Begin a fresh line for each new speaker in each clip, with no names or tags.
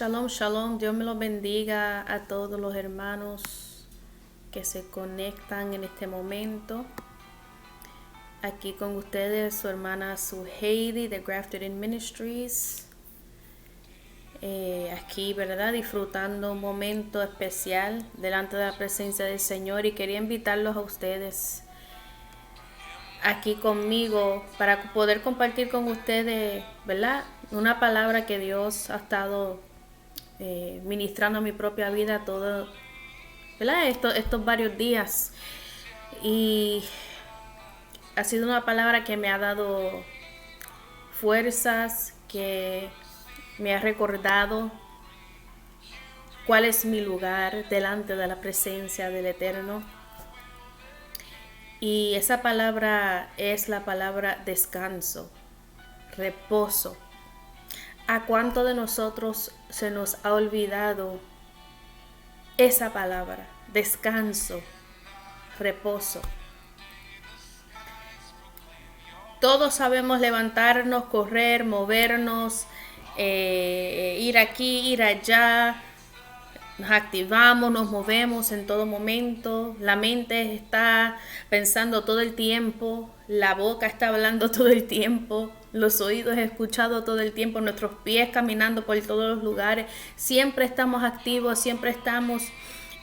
Shalom, shalom. Dios me los bendiga a todos los hermanos que se conectan en este momento. Aquí con ustedes su hermana Heidi de Grafted In Ministries. Aquí, ¿verdad? Disfrutando un momento especial delante de la presencia del Señor, y quería invitarlos a ustedes aquí conmigo para poder compartir con ustedes, ¿verdad? Una palabra que Dios ha estado ministrando a mi propia vida todo, ¿verdad? Estos varios días, y ha sido una palabra que me ha dado fuerzas, que me ha recordado cuál es mi lugar delante de la presencia del Eterno. Y esa palabra es la palabra descanso, reposo. ¿A cuánto de nosotros se nos ha olvidado esa palabra? Descanso, reposo. Todos sabemos levantarnos, correr, movernos, ir aquí, ir allá. Nos activamos, nos movemos en todo momento. La mente está pensando todo el tiempo. La boca está hablando todo el tiempo. Los oídos escuchando todo el tiempo. Nuestros pies caminando por todos los lugares. Siempre estamos activos, siempre estamos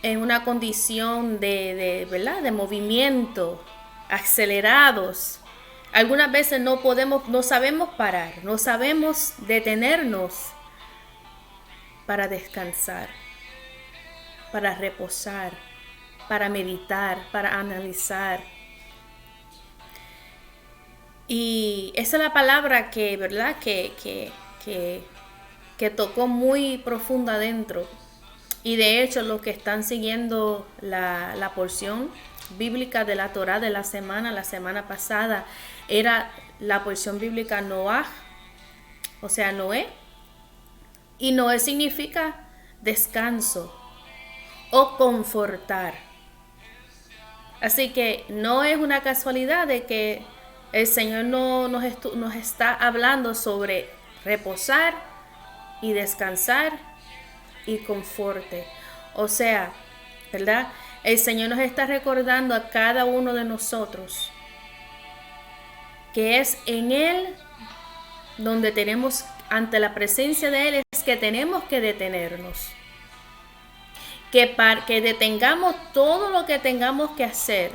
en una condición ¿verdad? De movimiento, acelerados. Algunas veces no sabemos parar, no sabemos detenernos para descansar, para reposar, para meditar, para analizar. Y esa es la palabra que, ¿verdad? Que tocó muy profunda adentro. Y de hecho, los que están siguiendo la porción bíblica de la Torá de la semana pasada, era la porción bíblica Noah, o sea, Noé. Y Noé significa descanso o confortar. Así que no es una casualidad de que el Señor nos está hablando sobre reposar y descansar y conforte. O sea, ¿verdad? El Señor nos está recordando a cada uno de nosotros que es en Él donde tenemos, ante la presencia de Él, es que tenemos que detenernos. Que detengamos todo lo que tengamos que hacer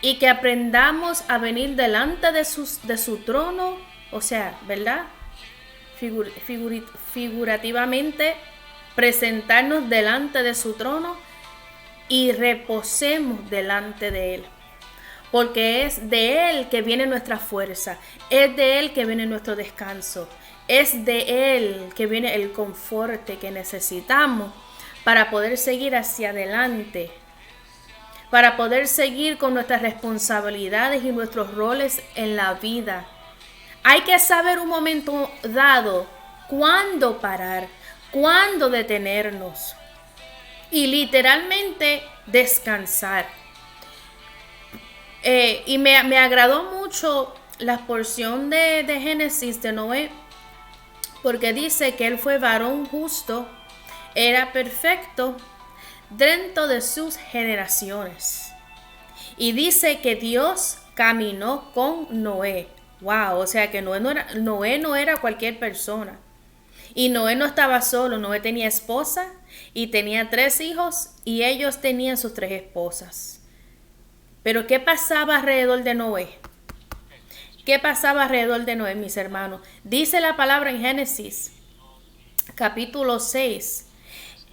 y que aprendamos a venir delante de su trono, o sea, ¿verdad? Figurativamente, presentarnos delante de su trono y reposemos delante de Él. Porque es de Él que viene nuestra fuerza, es de Él que viene nuestro descanso, es de Él que viene el conforte que necesitamos para poder seguir hacia adelante, para poder seguir con nuestras responsabilidades y nuestros roles en la vida. Hay que saber un momento dado cuándo parar, cuándo detenernos y literalmente descansar. Y me agradó mucho la porción de Génesis de Noé, porque dice que él fue varón justo, era perfecto dentro de sus generaciones. Y dice que Dios caminó con Noé. Wow, o sea que Noé no era cualquier persona. Y Noé no estaba solo, Noé tenía esposa y tenía 3 hijos, y ellos tenían sus 3 esposas. Pero ¿qué pasaba alrededor de Noé? ¿Qué pasaba alrededor de Noé, mis hermanos? Dice la palabra en Génesis, capítulo 6,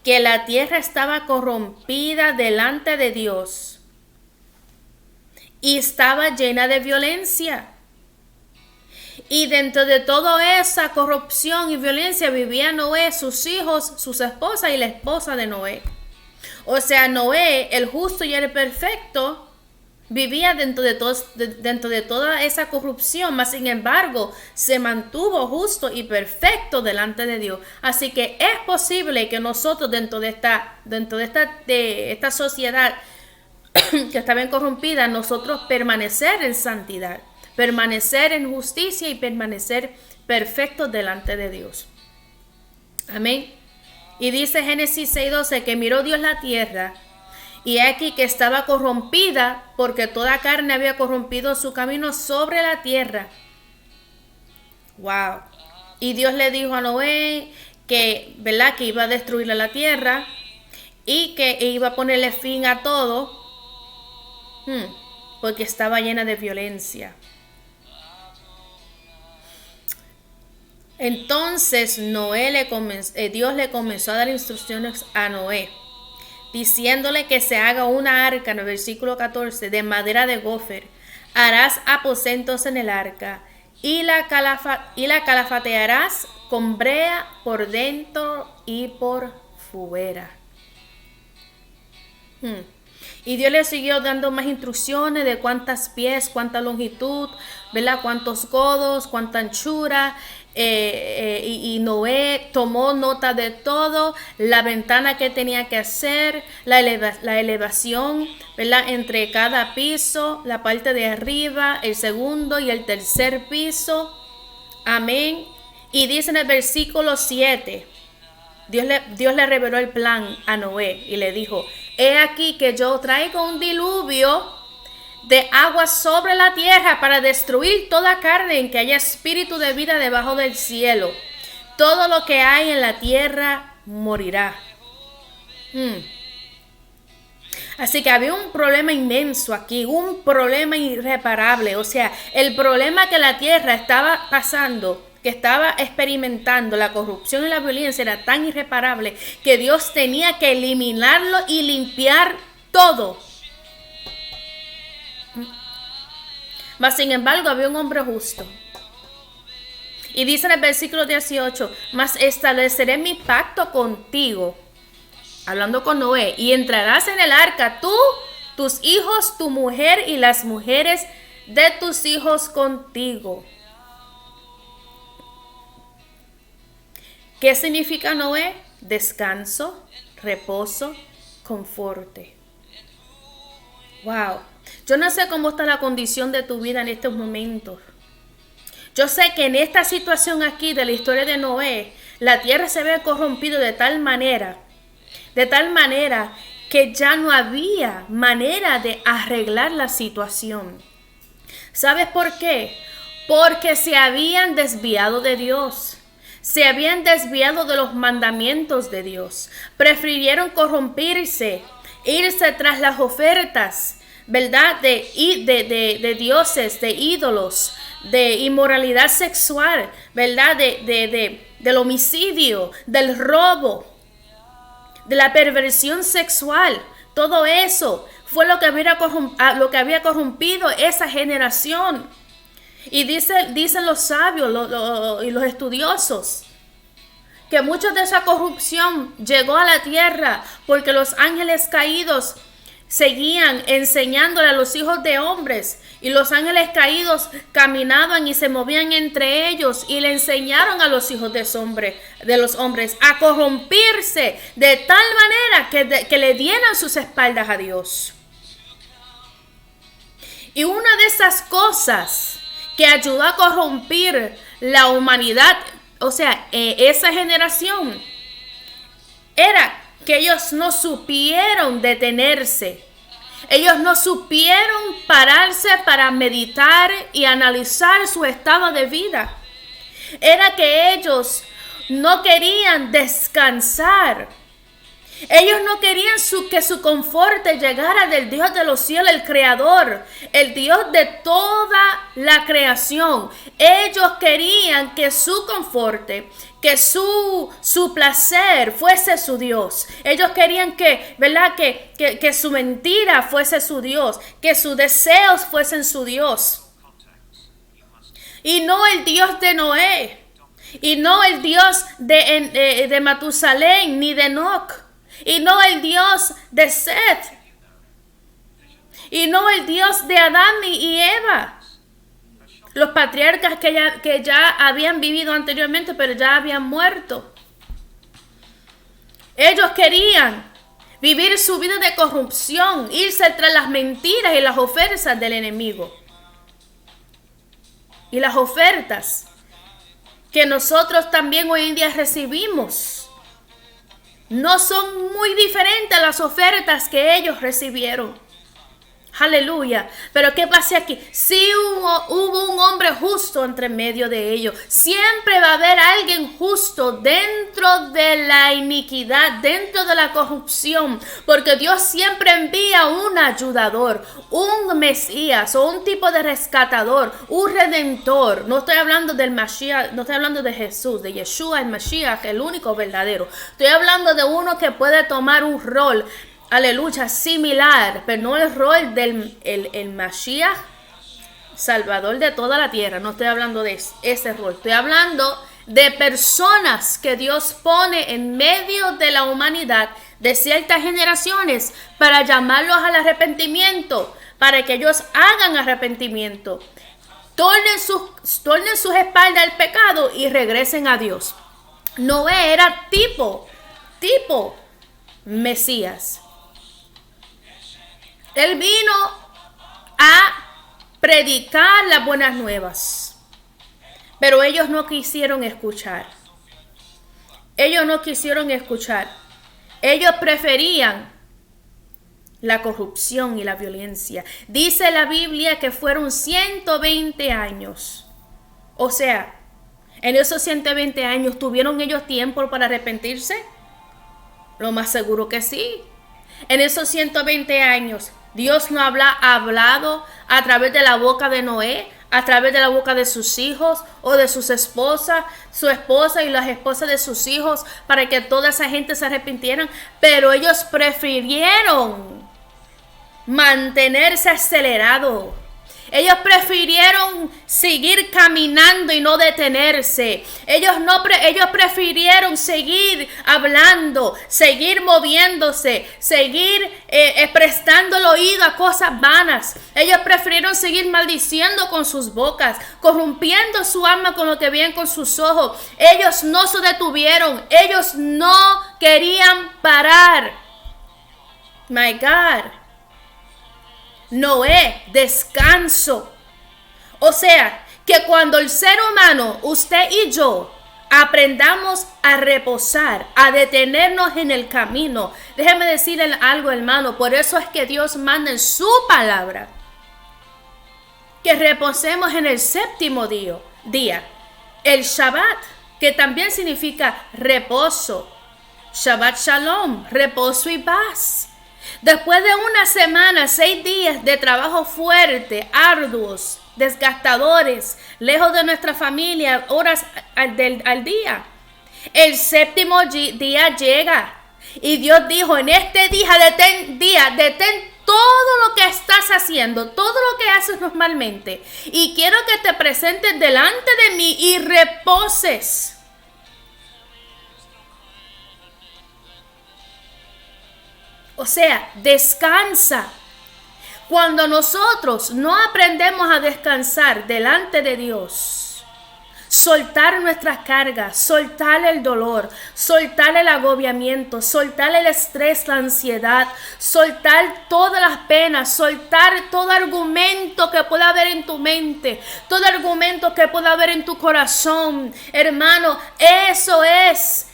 que la tierra estaba corrompida delante de Dios y estaba llena de violencia. Y dentro de toda esa corrupción y violencia vivía Noé, sus hijos, sus esposas y la esposa de Noé. O sea, Noé, el justo y el perfecto, vivía dentro de toda esa corrupción, mas sin embargo se mantuvo justo y perfecto delante de Dios. Así que es posible que nosotros dentro de esta sociedad que está bien corrompida, nosotros permanecer en santidad, permanecer en justicia y permanecer perfectos delante de Dios. Amén. Y dice Génesis 6:12 que miró Dios la tierra y aquí que estaba corrompida porque toda carne había corrompido su camino sobre la tierra. Wow. Y Dios le dijo a Noé que, ¿verdad?, que iba a destruir la tierra y que iba a ponerle fin a todo porque estaba llena de violencia. Entonces Dios le comenzó a dar instrucciones a Noé, diciéndole que se haga una arca, en el versículo 14, de madera de gofer. Harás aposentos en el arca y la calafatearás con brea por dentro y por fuera. Y Dios le siguió dando más instrucciones de cuántas pies, cuánta longitud, ¿verdad?, cuántos codos, cuánta anchura. Y Noé tomó nota de todo, la ventana que tenía que hacer, la elevación, ¿verdad?, entre cada piso, la parte de arriba, el segundo y el tercer piso. Amén. Y dice en el versículo 7, Dios le reveló el plan a Noé y le dijo: he aquí que yo traigo un diluvio de agua sobre la tierra para destruir toda carne en que haya espíritu de vida debajo del cielo. Todo lo que hay en la tierra morirá. Así que había un problema inmenso aquí, un problema irreparable. O sea, el problema que la tierra estaba pasando, que estaba experimentando, la corrupción y la violencia, era tan irreparable que Dios tenía que eliminarlo y limpiar todo. Mas sin embargo había un hombre justo. Y dice en el versículo 18: mas estableceré mi pacto contigo, hablando con Noé, y entrarás en el arca tú, tus hijos, tu mujer y las mujeres de tus hijos contigo. ¿Qué significa Noé? Descanso, reposo, conforte. Wow. Yo no sé cómo está la condición de tu vida en estos momentos. Yo sé que en esta situación aquí de la historia de Noé, la tierra se había corrompido de tal manera que ya no había manera de arreglar la situación. ¿Sabes por qué? Porque se habían desviado de Dios. Se habían desviado de los mandamientos de Dios. Prefirieron corrompirse, irse tras las ofertas, ¿verdad?, de dioses, de ídolos, de inmoralidad sexual, ¿verdad?, del homicidio, del robo, de la perversión sexual. Todo eso fue lo que había corrompido esa generación. Y dicen los sabios y los estudiosos que mucha de esa corrupción llegó a la tierra porque los ángeles caídos seguían enseñándole a los hijos de hombres, y los ángeles caídos caminaban y se movían entre ellos y le enseñaron a los hijos de los hombres a corrompirse de tal manera que le dieran sus espaldas a Dios. Y una de esas cosas que ayudó a corrompir la humanidad, o sea, esa generación, era que ellos no supieron detenerse. Ellos no supieron pararse para meditar y analizar su estado de vida. Era que ellos no querían descansar. Ellos no querían que su confort llegara del Dios de los cielos, el Creador, el Dios de toda la creación. Ellos querían que su confort, que su placer fuese su Dios. Ellos querían que su mentira fuese su Dios, que sus deseos fuesen su Dios. Y no el Dios de Noé, y no el Dios de Matusalén ni de Enoc. Y no el Dios de Set. Y no el Dios de Adán y Eva. Los patriarcas que ya habían vivido anteriormente, pero ya habían muerto. Ellos querían vivir su vida de corrupción, irse tras las mentiras y las ofertas del enemigo. Y las ofertas que nosotros también hoy en día recibimos. No son muy diferentes a las ofertas que ellos recibieron. Aleluya. Pero ¿qué pasa aquí? Sí hubo un hombre justo entre medio de ellos. Siempre va a haber alguien justo dentro de la iniquidad, dentro de la corrupción. Porque Dios siempre envía un ayudador, un Mesías o un tipo de rescatador, un redentor. No estoy hablando del Mashiach, no estoy hablando de Jesús, de Yeshua, el Mashiach, el único verdadero. Estoy hablando de uno que puede tomar un rol, aleluya, similar, pero no el rol del el Mashiach, Salvador de toda la tierra. No estoy hablando de ese rol. Estoy hablando de personas que Dios pone en medio de la humanidad, de ciertas generaciones, para llamarlos al arrepentimiento, para que ellos hagan arrepentimiento, tornen sus espaldas al pecado y regresen a Dios. Noé era tipo Mesías. Él vino a predicar las buenas nuevas, pero ellos no quisieron escuchar. Ellos preferían la corrupción y la violencia. Dice la Biblia que fueron 120 años. O sea, en esos 120 años, ¿tuvieron ellos tiempo para arrepentirse? Lo más seguro que sí. En esos 120 años, Dios no ha hablado a través de la boca de Noé, a través de la boca de sus hijos o de sus esposas, su esposa y las esposas de sus hijos, para que toda esa gente se arrepintieran. Pero ellos prefirieron mantenerse acelerados. Ellos prefirieron seguir caminando y no detenerse. Ellos prefirieron seguir hablando, seguir moviéndose, seguir prestando el oído a cosas vanas. Ellos prefirieron seguir maldiciendo con sus bocas, corrompiendo su alma con lo que veían con sus ojos. Ellos no se detuvieron. Ellos no querían parar. My God. Noé, descanso. O sea, que cuando el ser humano, usted y yo, aprendamos a reposar, a detenernos en el camino. Déjeme decirle algo, hermano. Por eso es que Dios manda en su palabra que reposemos en el séptimo día. El Shabbat, que también significa reposo. Shabbat Shalom, reposo y paz. Después de una semana, 6 días de trabajo fuerte, arduos, desgastadores, lejos de nuestra familia, horas al día, el séptimo día llega. Y Dios dijo, en este detén todo lo que estás haciendo, todo lo que haces normalmente. Y quiero que te presentes delante de mí y reposes. O sea, descansa. Cuando nosotros no aprendemos a descansar delante de Dios, soltar nuestras cargas, soltar el dolor, soltar el agobiamiento, soltar el estrés, la ansiedad, soltar todas las penas, soltar todo argumento que pueda haber en tu mente, todo argumento que pueda haber en tu corazón, hermano, eso es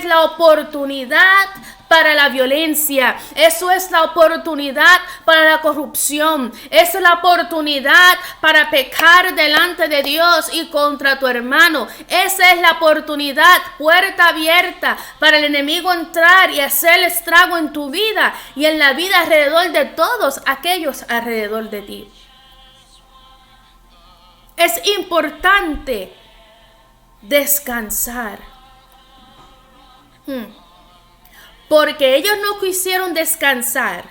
la oportunidad para la violencia. Eso es la oportunidad para la corrupción. Esa es la oportunidad para pecar delante de Dios y contra tu hermano. Esa es la oportunidad, puerta abierta para el enemigo entrar y hacer estrago en tu vida y en la vida alrededor de todos aquellos alrededor de ti. Es importante descansar. Porque ellos no quisieron descansar,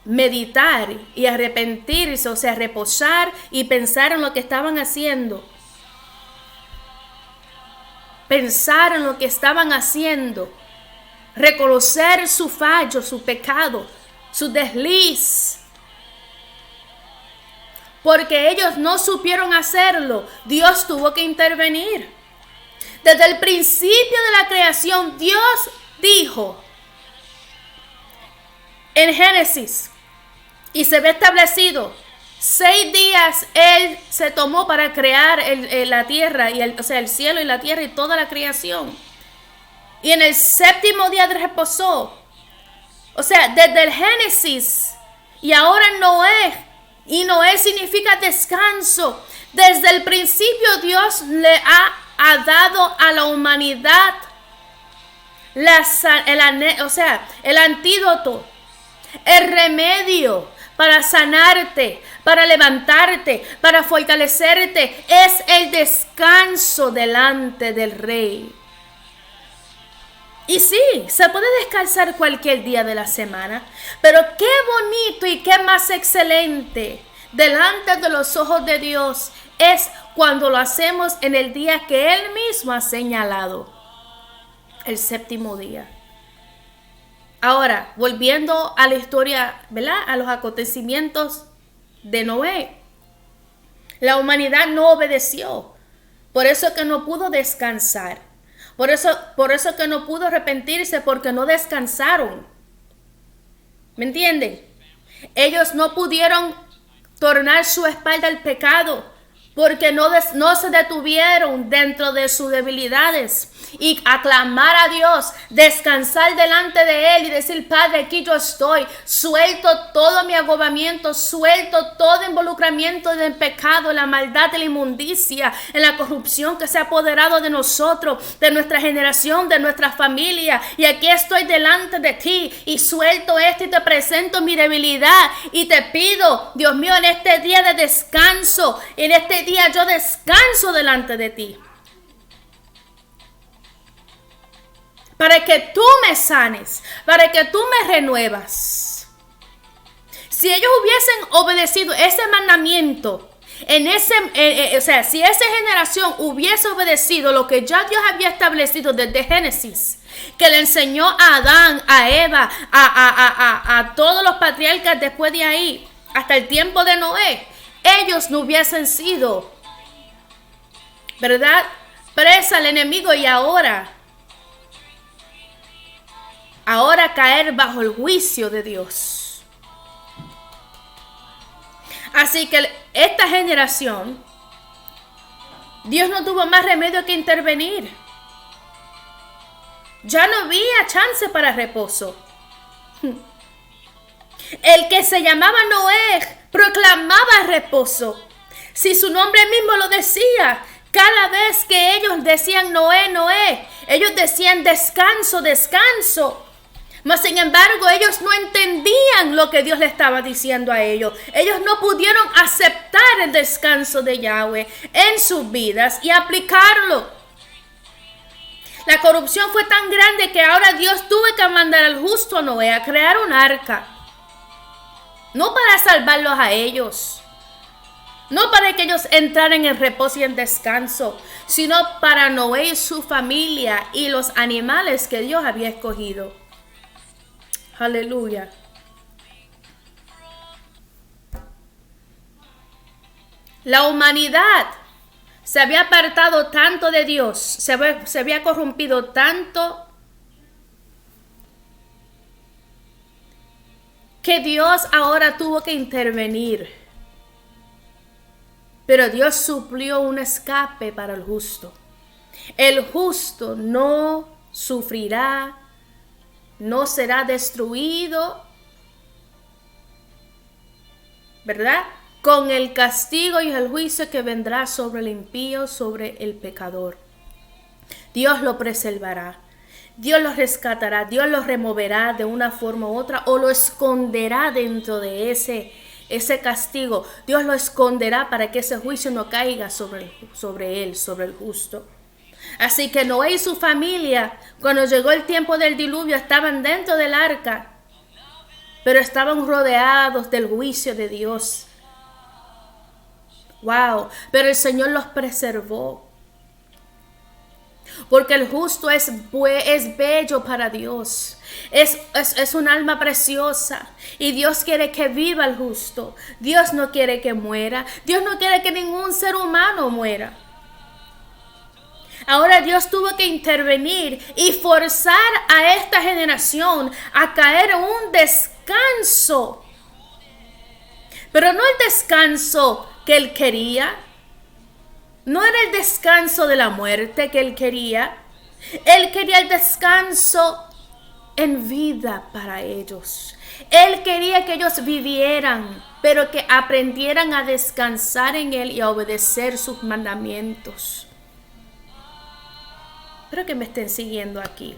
meditar y arrepentirse, o sea, reposar y pensar en lo que estaban haciendo. Pensar en lo que estaban haciendo. Reconocer su fallo, su pecado, su desliz. Porque ellos no supieron hacerlo, Dios tuvo que intervenir. Desde el principio de la creación, Dios dijo en Génesis, y se ve establecido, 6 días Él se tomó para crear la tierra, o sea, el cielo y la tierra y toda la creación. y en el séptimo día reposó. O sea, desde el Génesis y ahora en Noé. Y Noé significa descanso. Desde el principio Dios le ha dado a la humanidad el antídoto, el remedio para sanarte, para levantarte, para fortalecerte. Es el descanso delante del Rey. Y sí, se puede descansar cualquier día de la semana, pero qué bonito y qué más excelente delante de los ojos de Dios es cuando lo hacemos en el día que Él mismo ha señalado, el séptimo día. Ahora, volviendo a la historia, ¿verdad? A los acontecimientos de Noé. La humanidad no obedeció, por eso que no pudo descansar. Por eso que no pudo arrepentirse, porque no descansaron. ¿Me entienden? Ellos no pudieron tornar su espalda al pecado, porque no se detuvieron dentro de sus debilidades y aclamar a Dios, descansar delante de Él y decir: Padre, aquí yo estoy, suelto todo mi agobamiento, suelto todo involucramiento en el pecado, en la maldad, en la inmundicia, en la corrupción que se ha apoderado de nosotros, de nuestra generación, de nuestra familia, y aquí estoy delante de ti y suelto esto y te presento mi debilidad y te pido, Dios mío, en este día de descanso, en este día yo descanso delante de ti, para que tú me sanes, para que tú me renuevas. Si ellos hubiesen obedecido ese mandamiento, si esa generación hubiese obedecido lo que ya Dios había establecido desde Génesis, que le enseñó a Adán, a Eva, a todos los patriarcas después de ahí, hasta el tiempo de Noé, ellos no hubiesen sido, ¿verdad?, presa al enemigo y ahora caer bajo el juicio de Dios. Así que esta generación, Dios no tuvo más remedio que intervenir. Ya no había chance para reposo. El que se llamaba Noé proclamaba reposo. Si su nombre mismo lo decía, cada vez que ellos decían Noé, Noé, ellos decían descanso, descanso. Mas sin embargo, ellos no entendían lo que Dios le estaba diciendo a ellos. Ellos no pudieron aceptar el descanso de Yahweh en sus vidas y aplicarlo. La corrupción fue tan grande que ahora Dios tuvo que mandar al justo Noé a crear un arca. No para salvarlos a ellos, no para que ellos entraran en reposo y en descanso, sino para Noé y su familia y los animales que Dios había escogido. Aleluya. La humanidad se había apartado tanto de Dios, se había corrompido tanto, que Dios ahora tuvo que intervenir. Pero Dios suplió un escape para el justo. El justo no sufrirá, no será destruido, ¿verdad?, con el castigo y el juicio que vendrá sobre el impío, sobre el pecador. Dios lo preservará, Dios lo rescatará, Dios lo removerá de una forma u otra o lo esconderá dentro de ese castigo. Dios lo esconderá para que ese juicio no caiga sobre él, sobre el justo. Así que Noé y su familia, cuando llegó el tiempo del diluvio, estaban dentro del arca, pero estaban rodeados del juicio de Dios. Wow, pero el Señor los preservó. Porque el justo es bello para Dios. Es un alma preciosa. Y Dios quiere que viva el justo. Dios no quiere que muera. Dios no quiere que ningún ser humano muera. Ahora Dios tuvo que intervenir y forzar a esta generación a caer en un descanso. Pero no el descanso que Él quería. No era el descanso de la muerte que Él quería, Él quería el descanso en vida para ellos. Él quería que ellos vivieran, pero que aprendieran a descansar en Él y a obedecer sus mandamientos. Espero que me estén siguiendo aquí.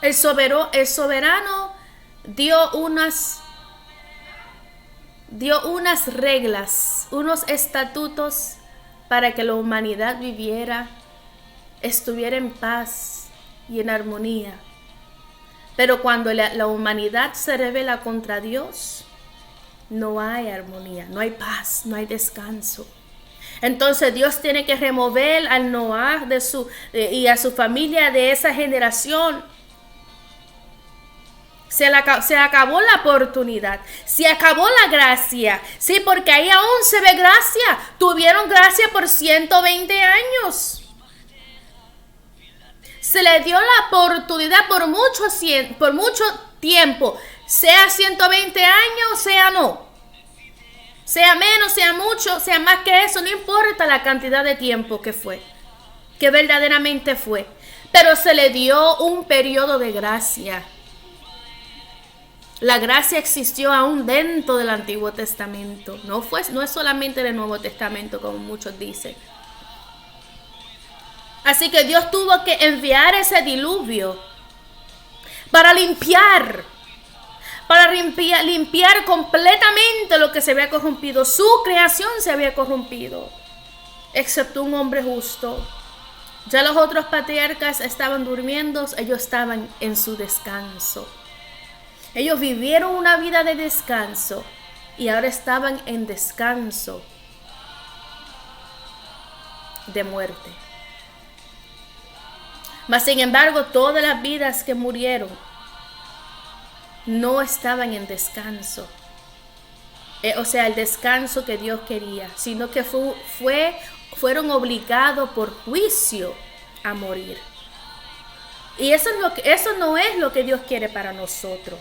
El soberano dio unas reglas, unos estatutos para que la humanidad viviera, estuviera en paz y en armonía. Pero cuando la humanidad se rebela contra Dios, no hay armonía, no hay paz, no hay descanso. Entonces Dios tiene que remover al Noah y a su familia de esa generación. Se acabó la oportunidad, se acabó la gracia. Sí, porque ahí aún se ve gracia. Tuvieron gracia por 120 años. Se le dio la oportunidad por mucho tiempo. Sea 120 años, sea no. Sea menos, sea mucho, sea más que eso. No importa la cantidad de tiempo que fue. Que verdaderamente fue. Pero se le dio un periodo de gracia. La gracia existió aún dentro del Antiguo Testamento. No es solamente del Nuevo Testamento, como muchos dicen. Así que Dios tuvo que enviar ese diluvio para limpiar completamente lo que se había corrompido. Su creación se había corrompido, excepto un hombre justo. Ya los otros patriarcas estaban durmiendo, ellos estaban en su descanso. Ellos vivieron una vida de descanso y ahora estaban en descanso de muerte. Mas sin embargo, todas las vidas que murieron no estaban en descanso. O sea, el descanso que Dios quería, sino que fueron obligados por juicio a morir. Y eso no es lo que Dios quiere para nosotros.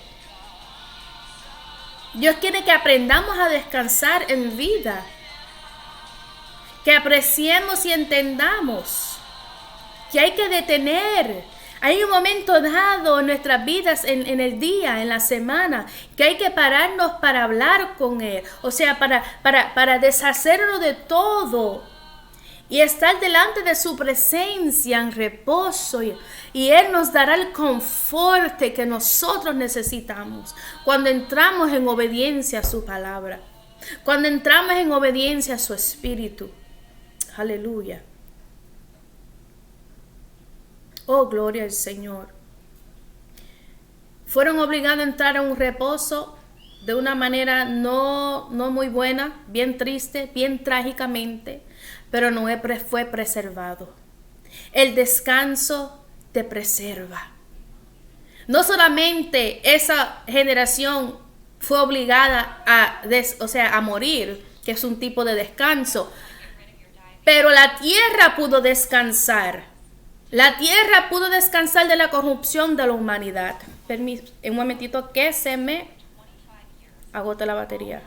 Dios quiere que aprendamos a descansar en vida, que apreciemos y entendamos que hay que detener. Hay un momento dado en nuestras vidas, en el día, en la semana, que hay que pararnos para hablar con Él. O sea, para deshacernos de todo y estar delante de su presencia en reposo. Y Él nos dará el confort que nosotros necesitamos cuando entramos en obediencia a su palabra. Cuando entramos en obediencia a su espíritu. Aleluya. Oh, gloria al Señor. Fueron obligados a entrar a un reposo de una manera no muy buena, bien triste, bien trágicamente, pero Noé fue preservado. El descanso te preserva. No solamente esa generación fue obligada a morir, que es un tipo de descanso, pero la tierra pudo descansar. La tierra pudo descansar de la corrupción de la humanidad. Un momentito que se me agota la batería.